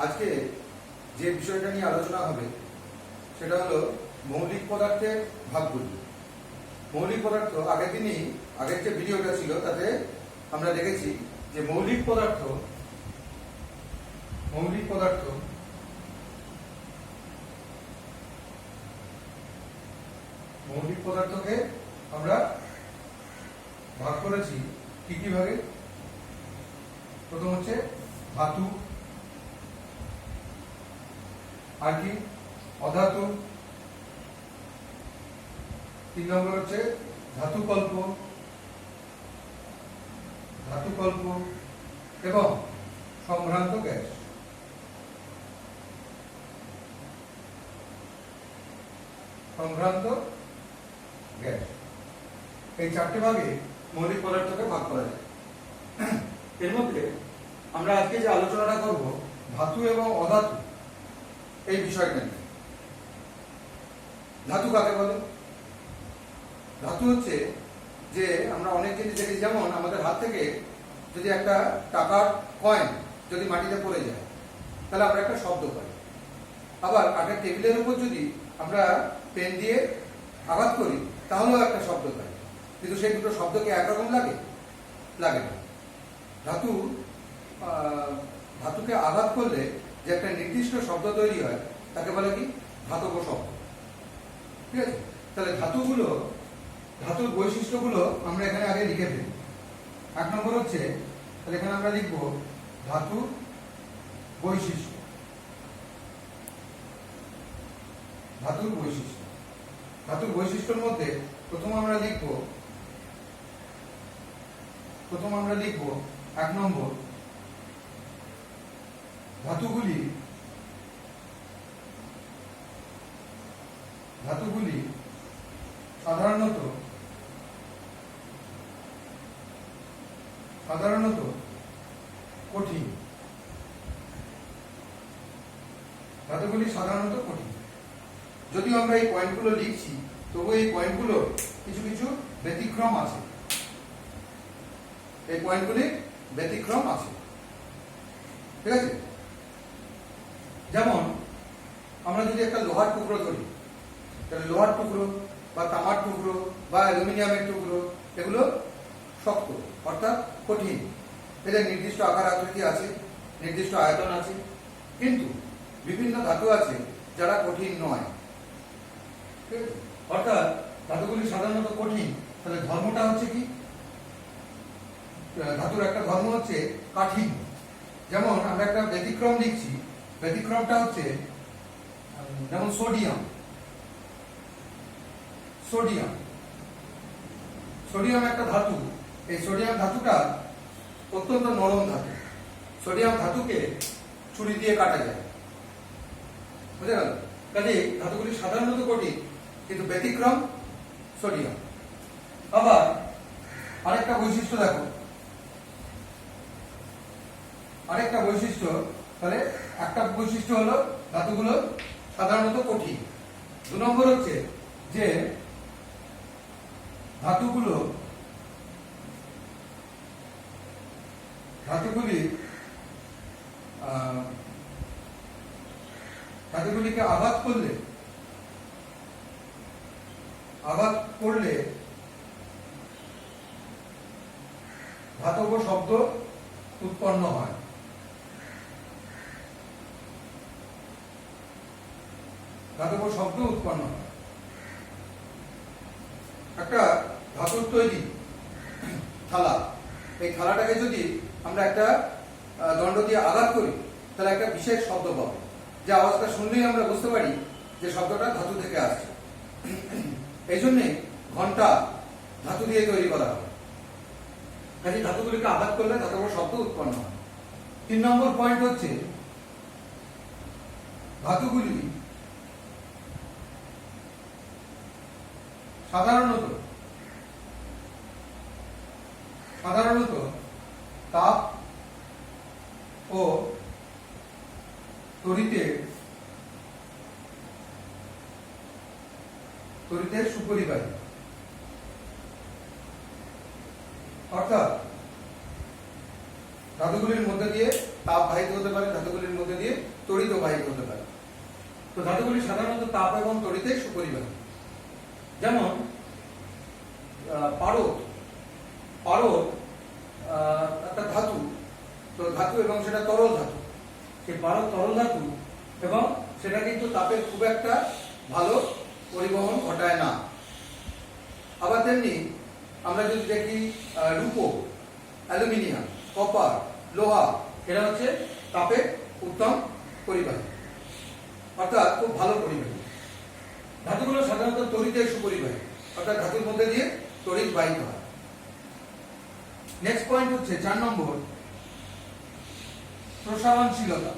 আজকে যে বিষয়টা নিয়ে আলোচনা হবে সেটা হলো মৌলিক পদার্থের ভাগগুলি। মৌলিক পদার্থ আগের যে ভিডিওটা ছিল তাতে আমরা দেখেছি যে মৌলিক পদার্থকে আমরা ভাগ করেছি কি কি ভাগে। প্রথম হচ্ছে ধাতু, আর কি অধাতু, 3 নম্বর হচ্ছে ধাতুকল্প এবং সম্ভ্রান্ত গ্যাস। এই 4টে ভাগে মৌলিক পদার্থকে ভাগ করা যায়। এর মধ্যে আমরা আজকে যে আলোচনাটা করব ধাতু এবং অধাতু এই বিষয়টা নিয়ে। ধাতু কাকে বলে? ধাতু হচ্ছে যে আমরা অনেক জিনিস দেখেছি, যেমন আমাদের হাত থেকে যদি একটা টাকার কয়েন যদি মাটিতে পড়ে যায় তাহলে আমরা একটা শব্দ পাই। আবার কাঠের টেবিলের উপর যদি আমরা পেন দিয়ে আঘাত করি তাহলেও একটা শব্দ পাই, কিন্তু সেই দুটো শব্দকে একরকম লাগে না। ধাতুকে আঘাত করলে যে একটা নির্দিষ্ট শব্দ তৈরি হয় তাকে বলে কি? ধাতব শব্দ। ঠিক আছে? তাহলে ধাতুর বৈশিষ্ট্যগুলো আমরা এখানে আগে লিখে ফেলি। 1 নম্বর হচ্ছে, তাহলে এখানে আমরা লিখব ধাতুর বৈশিষ্ট্য। ধাতুর বৈশিষ্ট্যের মধ্যে প্রথম আমরা লিখব 1 নম্বর, ধাতুগুলি সাধারণত কঠিন। যদিও আমরা এই পয়েন্টগুলো লিখছি তবু এই পয়েন্টগুলো কিছু ব্যতিক্রম আছে। ঠিক আছে? যেমন আমরা যদি একটা লোহার টুকরো ধরি, তাহলে লোহার টুকরো বা তামার টুকরো বা অ্যালুমিনিয়ামের টুকরো এগুলো শক্ত অর্থাৎ কঠিন। এদের নির্দিষ্ট আকার আকৃতি আছে, নির্দিষ্ট আয়তন আছে। কিন্তু বিভিন্ন ধাতু আছে যারা কঠিন নয়। অর্থাৎ ধাতুগুলি সাধারণত কঠিন। তাহলে ধর্মটা হচ্ছে কি? ধাতুর একটা ধর্ম হচ্ছে কাঠিন্য। যেমন আমরা একটা ব্যতিক্রম লিখছি, ব্যতিক্রমটা হচ্ছে যেমন সোডিয়াম একটা ধাতু। এই সোডিয়াম ধাতুটা অত্যন্ত নরম ধাতু। সোডিয়াম ধাতুকে ছুরি দিয়ে কাটা যায়। বুঝে গেল? কাজে ধাতুগুলি সাধারণত কঠিন, কিন্তু ব্যতিক্রম সোডিয়াম। আবার আরেকটা বৈশিষ্ট্য দেখো, তাহলে একটা বৈশিষ্ট্য হলো ধাতুগুলো সাধারণত কঠিন। 2 নম্বর হচ্ছে যে ধাতুগুলিকে আঘাত করলে ধাতব শব্দ উৎপন্ন হয়। একটা ধাতুর তৈরি থালা, এই থালাটাকে যদি আমরা একটা দণ্ড দিয়ে আঘাত করি তাহলে একটা বিশেষ শব্দ পাবো, যে আওয়াজটা শুনলেই আমরা বুঝতে পারি যে শব্দটা ধাতু থেকে আসছে। এই জন্যে ঘন্টা ধাতু দিয়ে তৈরি করা হয়। কাজে ধাতুগুলিকে আঘাত করলে ধাতব শব্দ উৎপন্ন হয়। 3 নম্বর পয়েন্ট হচ্ছে ধাতুগুলি সাধারণত তাপ ও তড়িতের সুপরিবাহী। অর্থাৎ ধাতুগুলির মধ্যে দিয়ে তাপ বাহিত হতে পারে, ধাতুগুলির মধ্যে দিয়ে তড়িৎ বাহিত হতে পারে। তো ধাতুগুলি সাধারণত তাপ এবং তড়িতে সুপরিবাহী। যেমন পারদ, পারদ একটা ধাতু, তো ধাতু এবং সেটা তরল ধাতু, সেই পারদ তরল ধাতু এবং সেটা কিন্তু তাপের খুব একটা ভালো পরিবহন ঘটায় না। আবার তেমনি আমরা যদি দেখি রূপো, অ্যালুমিনিয়াম, কপার, লোহা, এরা হচ্ছে তাপের উত্তম পরিবাহী, অর্থাৎ খুব ভালো পরিবাহী। ধাতুগুলো সাধারণত তড়িতে সুপরিবাহী, অর্থাৎ ধাতুর মধ্যে দিয়ে তড়িৎ বাহিত হয়। নেক্সট পয়েন্ট হচ্ছে 4 নম্বর, প্রসারণশীলতা।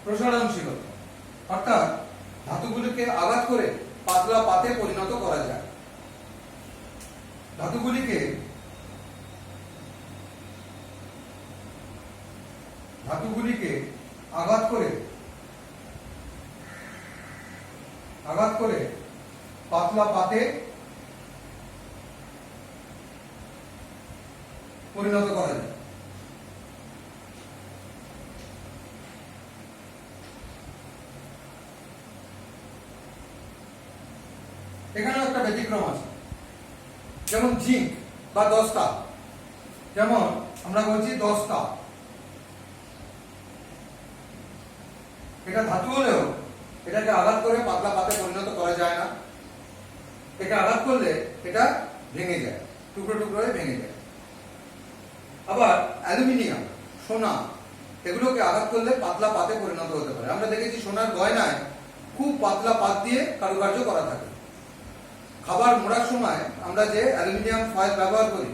প্রসারণশীলতা অর্থাৎ ধাতুগুলিকে আঘাত করে পাতলা পাতে পরিণত করা যায়। ধাতুগুলিকে আঘাত করে পাতলা পাতে পরিণত করা যায়। এখানেও একটা ব্যতিক্রম আছে, যেমন জিঙ্ক বা দস্তা। যেমন আমরা বলছি দস্তা, এটা ধাতু হলেও এটাকে আঘাত করে পাতলা পাতে পরিণত করা যায় না। এটা আঘাত করলে এটা ভেঙে যায়, টুকরো টুকরো হয়ে ভেঙে যায়। আবার অ্যালুমিনিয়াম, সোনা, এগুলোকে আঘাত করলে পাতলা পাতে পরিণত হতে পারে। আমরা দেখেছি সোনার গয়নায় খুব পাতলা পাত দিয়ে কারুকার্য করা থাকে। খাবার মোড়ার সময় আমরা যে অ্যালুমিনিয়াম ফয়েল ব্যবহার করি,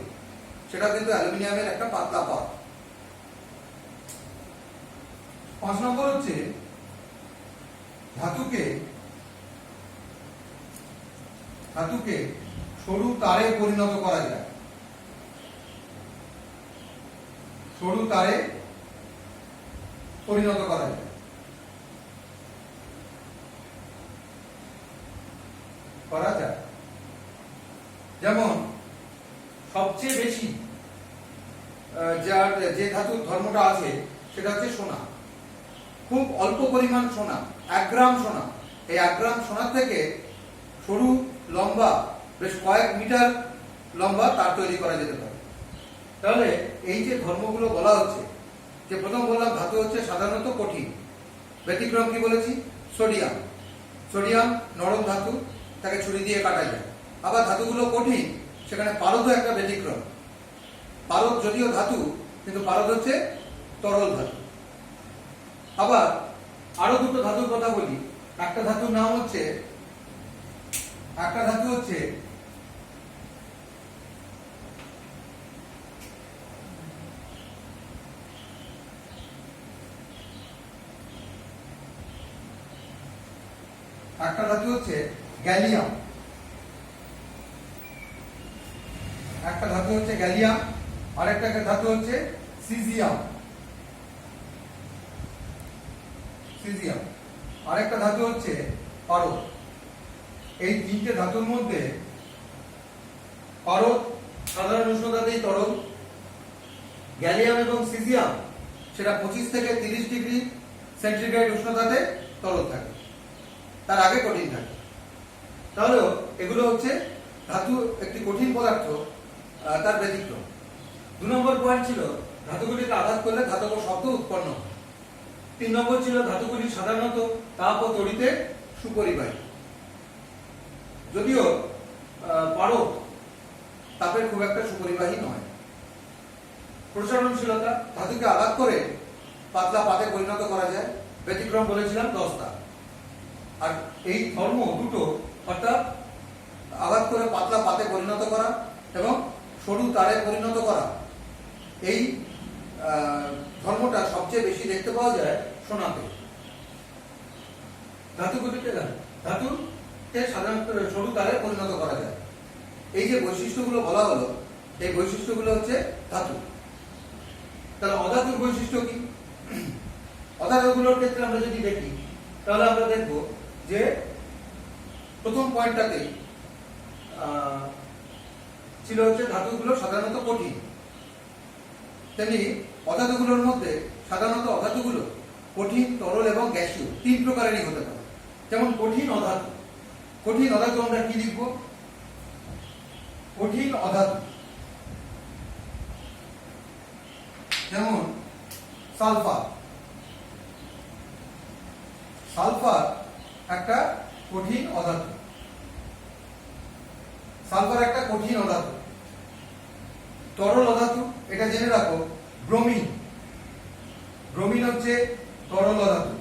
সেটা কিন্তু অ্যালুমিনিয়ামের একটা পাতলা পাত। 5 নম্বর হচ্ছে ধাতুকে সরু তারে পরিণত করা যায়। সরু তারে পরিণত করা যায়। যেমন সবচেয়ে বেশি যে ধাতুর ধর্মটা আছে সেটা হচ্ছে সোনা। খুব অল্প পরিমাণ সোনা, 1 গ্রাম সোনা, এই 1 গ্রাম সোনার থেকে সরু লম্বা বেশ কয়েক মিটার লম্বা তার তৈরি করা যেতে পারে। তাহলে এই যে ধর্মগুলো বলা হচ্ছে, যে প্রথম বললাম ধাতু হচ্ছে সাধারণত কঠিন, ব্যতিক্রম কি বলেছি? সোডিয়াম। সোডিয়াম নরম ধাতু, তাকে ছুরি দিয়ে কাটা যায়। আবার ধাতুগুলো কঠিন, সেখানে পারদও একটা ব্যতিক্রম। পারদ যদিও ধাতু, কিন্তু পারদ হচ্ছে তরল ধাতু। আবার আরো দুটো ধাতুর কথা বলি। একটা ধাতুর নাম হচ্ছে, একটা ধাতু হচ্ছে গ্যালিয়াম। একটা ধাতু হচ্ছে গ্যালিয়াম, আরেকটা ধাতু হচ্ছে সিজিয়াম। আরেকটা ধাতু হচ্ছে পারদ। এই 3টে ধাতুর মধ্যে পারদ সাধারণ উষ্ণতাতেই তরল, গ্যালিয়াম এবং সিজিয়াম সেটা 25 থেকে 30 ডিগ্রি সেন্টিগ্রেড উষ্ণতাতে তরল থাকে, তার আগে কঠিন থাকে। তাহলে এগুলো হচ্ছে ধাতু একটি কঠিন পদার্থ, তার ব্যতিক্রম। 2 নম্বর পয়েন্ট ছিল ধাতুগুলিকে আঘাত করলে ধাতব শব্দ উৎপন্ন হয়। 3 নম্বর ছিল ধাতুগুলি সাধারণত তাপ ও তড়িতে সুপরিবাহী। যদিও পারদ তাপের খুব একটা সুপরিবাহী নয়। প্রসারণশীলতা, ধাতুকে আঘাত করে পাতলা পাতে পরিণত করা যায়, ব্যতিক্রম বলেছিলাম দস্তা। আর এই ধর্ম দুটো, অর্থাৎ আঘাত করে পাতলা পাতে পরিণত করা এবং সরু তারে পরিণত করা, এই ধর্মটা সবচেয়ে বেশি দেখতে পাওয়া যায় সোনাতে। ধাতুকে সাধারণত সরু তারে পরিণত করা যায়। এই যে বৈশিষ্ট্যগুলো বলা হলো, এই বৈশিষ্ট্যগুলো হচ্ছে ধাতু। তাহলে অধাতুর বৈশিষ্ট্য কি? অধাতুগুলোর ক্ষেত্রে আমরা যদি দেখি, তাহলে আমরা দেখব যে প্রথম পয়েন্টটাতে ছিল হচ্ছে ধাতুগুলো সাধারণত কঠিন, তেমনি অধাতুগুলোর মধ্যে সাধারণত অধাতুগুলো কঠিন, তরল এবং গ্যাসীয় তিন প্রকারেরই হতে পারে। যেমন কঠিন অধাতু। কঠিন অধাতু আমরা কি লিখব? কঠিন অধাতু যেমন সালফার। সালফার একটা কঠিন অধাতু। সালফার একটা কঠিন অধাতু। তরল অধাতু, এটা জেনে রাখো, ব্রোমিন। ব্রোমিন হচ্ছে তরল অধাতু।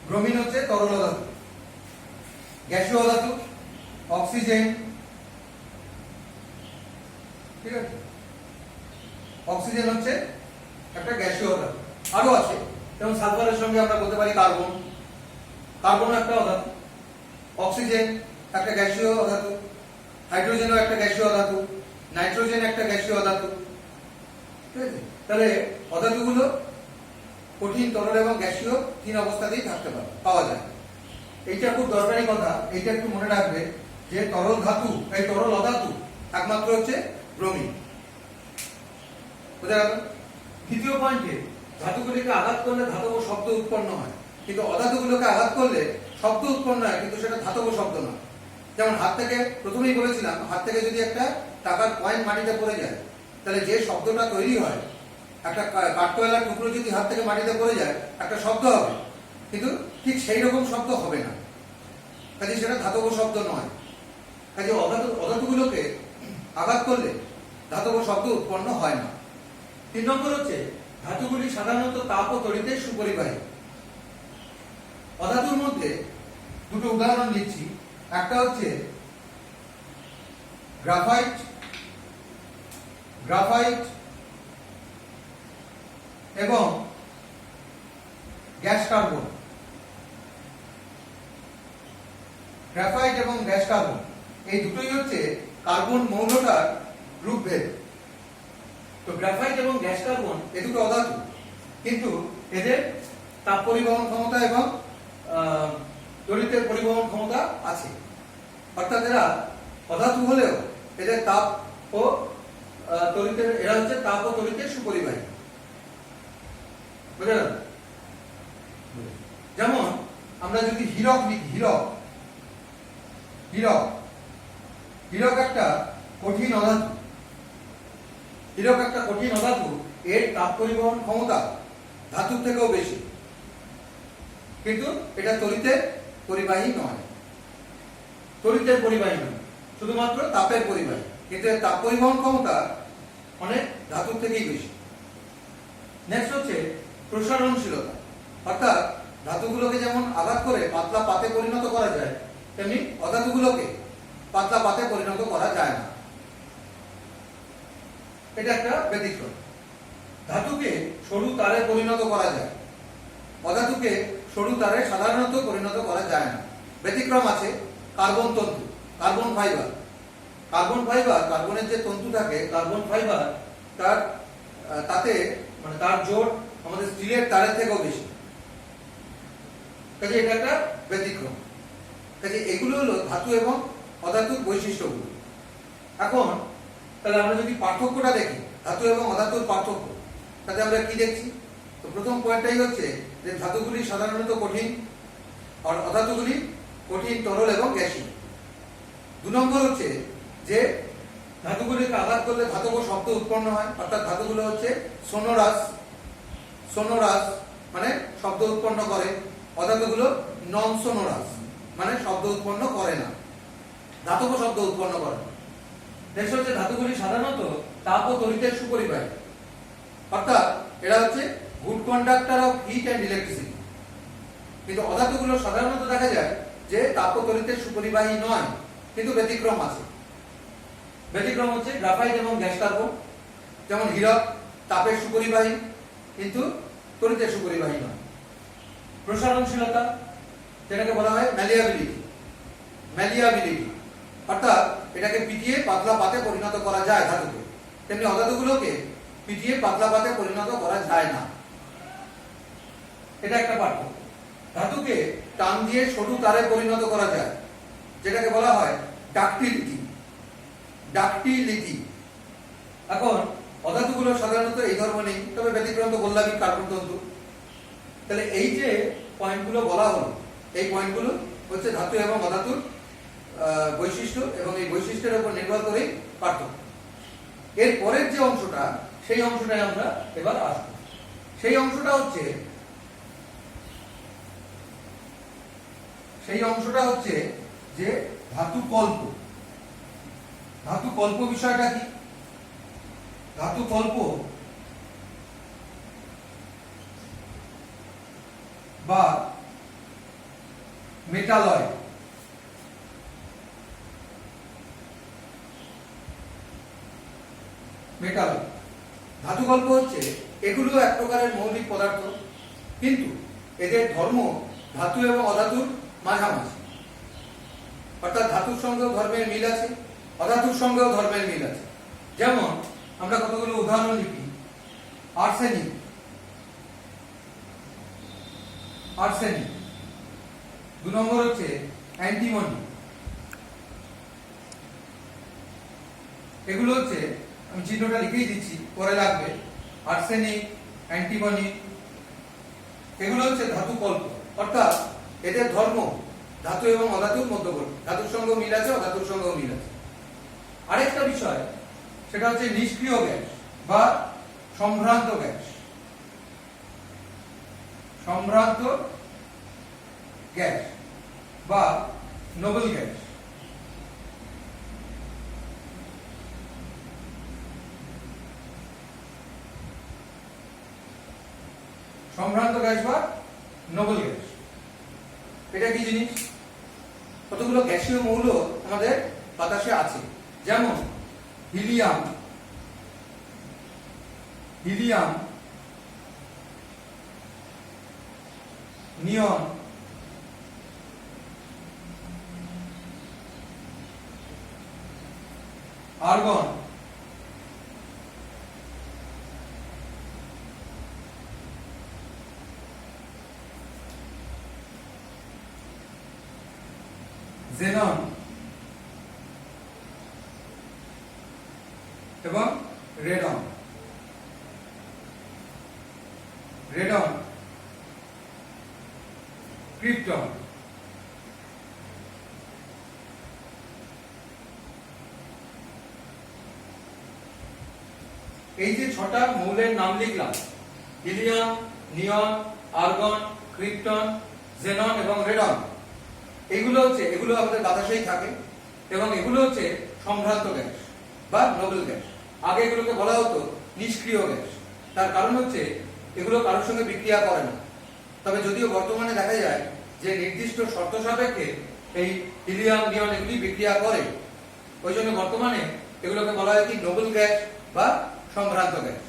ব্রোমিন হচ্ছে তরল অধাতু। গ্যাসীয় অধাতু অক্সিজেন, ঠিক আছে? অক্সিজেন হচ্ছে একটা গ্যাসীয় অধাতু। আরো আছে, যেমন সালফারের সঙ্গে আমরা বলতে পারি কার্বন। কার্বন একটা অধাতু। অক্সিজেন একটা গ্যাসীয় অধাতু। হাইড্রোজেনও একটা গ্যাসীয় অধাতু। নাইট্রোজেন একটা গ্যাসীয় অধাতু। ঠিক আছে? তাহলে অধাতুগুলো কঠিন, তরল এবং গ্যাসীয় তিন অবস্থাতেই থাকতে পাওয়া যায়। এইটা খুব দরকারি কথা, এইটা একটু মনে রাখবে যে তরল ধাতু, এই তরল অধাতু একমাত্র হচ্ছে ব্রোমিন। বোঝা গেল? দ্বিতীয় পয়েন্টে, ধাতুগুলিকে আঘাত করলে ধাতব শব্দ উৎপন্ন হয়, কিন্তু অধাতুগুলোকে আঘাত করলে শব্দ উৎপন্ন হয়, কিন্তু সেটা ধাতব শব্দ নয়। যেমন হাত থেকে, প্রথমেই বলেছিলাম, হাত থেকে যদি একটা টাকার কয়েন মাটিতে পড়ে যায়, তাহলে যে শব্দটা তৈরি হয়, একটা কাঠকয়লার টুকরো যদি হাত থেকে মাটিতে পড়ে যায়, একটা শব্দ হবে, কিন্তু ঠিক সেই রকম শব্দ হবে না। কাজে সেটা ধাতব শব্দ নয়। কাজে অধাতুগুলোকে আঘাত করলে ধাতব শব্দ উৎপন্ন হয় না। 3 নম্বর হচ্ছে, ধাতুগুলি সাধারণত তাপ ও তড়িতে সুপরিবাহী। অধাতুর মধ্যে দুটো উদাহরণ দিচ্ছি। একটা হচ্ছে গ্রাফাইট। গ্রাফাইট এবং গ্যাস কার্বন। গ্রাফাইট এবং গ্যাস কার্বন এই দুটোই হচ্ছে কার্বন মৌলটার রূপভেদ। তো গ্রাফাইট এবং গ্যাস কার্বন এই দুটো অধাতু, কিন্তু এদের তাপ পরিবহন ক্ষমতা এবং তড়িতের পরিবহন ক্ষমতা আছে। অর্থাৎ এরা অধাতু হলেও এদের তাপ ও তড়িতের, এরা হচ্ছে তাপ ও তড়িতের সুপরিবাহী। বুঝলেন? যেমন আমরা যদি হীরক লিখি, হীরক হীরক হীরক একটা কঠিন অধাতু। হীরক একটা কঠিন অধাতু, এর তাপ পরিবহন ক্ষমতা ধাতুর থেকেও বেশি, কিন্তু এটা তড়িতের পরিবাহী নয়। তড়িতের পরিবাহী নয়, শুধুমাত্র তাপের পরিবাহী, কিন্তু এর তাপ পরিবহন ক্ষমতা অনেক ধাতুর থেকেই বেশি। নেক্সট হচ্ছে প্রসারণশীলতা। অর্থাৎ ধাতুগুলোকে যেমন আঘাত করে পাতলা পাতে পরিণত করা যায়, তেমনি অধাতুগুলোকে পাতলা পাতে পরিণত করা যায় না। এটা একটা ব্যতিক্রম। ধাতুকে সরু তারে পরিণত করা যায়, অধাতুকে সরু তারে সাধারণত পরিণত করা যায় না। ব্যতিক্রম আছে কার্বন তন্তু, কার্বন ফাইবার। কার্বন ফাইবার, কার্বনের যে তন্তু থাকে, কার্বন ফাইবার তাতে মানে তার জোর আমাদের স্টিলের তারের থেকেও বেশি। কাজে এটা একটা ব্যতিক্রম। কাজে এগুলো হলো ধাতু এবং অধাতুর বৈশিষ্ট্যগুলো। এখন তাহলে আমরা যদি পার্থক্যটা দেখি, ধাতু এবং অধাতুর পার্থক্য, তাতে আমরা কি দেখছি? তো প্রথম পয়েন্টটাই হচ্ছে যে ধাতুগুলি সাধারণত কঠিন, আর অধাতুগুলি কঠিন, তরল এবং গ্যাসীয়। 2 নম্বর হচ্ছে যে ধাতুগুলিকে আঘাত করলে ধাতব শব্দ উৎপন্ন হয়, অর্থাৎ ধাতুগুলো হচ্ছে সোনোরাস। সোনোরাস মানে শব্দ উৎপন্ন করে, অধাতুগুলো নন সোনোরাস মানে শব্দ উৎপন্ন করে না, ধাতব শব্দ উৎপন্ন করে না। নেক্সট হচ্ছে ধাতুগুলি সাধারণত তাপ ও তড়িতের সুপরিবাহী, অর্থাৎ এরা হচ্ছে good conductor of heat and electricity. কিন্তু অধাতুগুলো সাধারণত দেখা যায় যে তাপ ও তড়িতের সুপরিবাহী নয়, কিন্তু ব্যতিক্রম আছে। ব্যতিক্রম হচ্ছে গ্রাফাইট এবং গ্যাস কার্বন। যেমন হীরক তাপের সুপরিবাহী, কিন্তু তড়িতের সুপরিবাহী নয়। প্রসারণশীলতা, যেটাকে বলা হয় ম্যালিয়াবিলিটি। ম্যালিয়াবিলিটি অর্থাৎ এটাকে পিটিয়ে পাতলা পাতে পরিণত করা যায় ধাতুকে, তেমনি অধাতুগুলোকে পিটিয়ে পাতলা পাতে পরিণত করা যায় না। এটা একটা পার্থক্য। ধাতুকে টান দিয়ে সরু তারে পরিণত করা যায়, যেটাকে বলা হয় ডাকটিলিটি। ডাকটিলিটি। এখন অধাতুগুলো সাধারণত এই ধর্ম নেই, তবে ব্যতিক্রম তো বললামই, কার্বন তন্তু। তাহলে এই যে পয়েন্টগুলো বলা হলো, এই পয়েন্টগুলো হচ্ছে ধাতু এবং অধাতুর বৈশিষ্ট্য, এবং এই বৈশিষ্ট্যের উপর নির্ভর করে পার্থক্য। এর পরের যে অংশটা, সেই অংশটাই আমরা এবার আসবো। সেই অংশটা হচ্ছে যে ধাতু কল্প। ধাতু কল্প বিষয়টা কি? ধাতু কল্প বা মেটালয়। মেটালয় ধাতু কল্প হচ্ছে, এগুলো এক প্রকারের মৌলিক পদার্থ, কিন্তু এদের ধর্ম ধাতু এবং অধাতুর মাঝামাঝি। অর্থাৎ ধাতুর সঙ্গেও ধর্মের মিল আছে, অধাতুর সঙ্গেও ধর্মের মিল আছে। যেমন আমরা কতগুলো উদাহরণ লিখি। আর্সেনিক। আর্সেনিক। 2 নম্বর হচ্ছে অ্যান্টিমনি। এগুলো হচ্ছে, আমি চিহ্নটা লিখেই দিচ্ছি, পরে লাগবে। আর্সেনিক, অ্যান্টিমনি, এগুলো হচ্ছে ধাতু কল্প। অর্থাৎ এদের ধর্ম ধাতু এবং অধাতুর মধ্যবর্তী, ধাতুর সঙ্গেও মিল আছে, অধাতুর সঙ্গেও মিল আছে। আরেকটা বিষয়, সেটা হচ্ছে নিষ্ক্রিয় গ্যাস বা সম্ভ্রান্ত গ্যাস। সম্ভ্রান্ত গ্যাস বা নোবেল গ্যাস। সম্ভ্রান্ত গ্যাস বা নোবেল গ্যাস, এটা কি জিনিস? কতগুলো গ্যাসীয় মৌল আমাদের বাতাসে আছে, যেমন হিলিয়াম, নিয়ন, আর্গন, জেনন এবং রেডন। ক্রিপ্টন। এই যে 6টা মৌলের নাম লিখলাম, হিলিয়াম, নিয়ন, আর্গন, ক্রিপ্টন, জেনন এবং রেডন, এগুলো আমাদের বাতাসেই থাকে, এবং এগুলো হচ্ছে সম্ভ্রান্ত গ্যাস বা নোবেল গ্যাস। আগে এগুলোকে বলা হতো নিষ্ক্রিয় গ্যাস। তার কারণ হচ্ছে এগুলো কারোর সঙ্গে বিক্রিয়া করে না। তবে যদিও বর্তমানে দেখা যায় যে নির্দিষ্ট শর্ত সাপেক্ষে এই হিলিয়াম, নিয়ন এগুলি বিক্রিয়া করে, ওই জন্য বর্তমানে এগুলোকে বলা হয় কি নোবেল গ্যাস বা সম্ভ্রান্ত গ্যাস।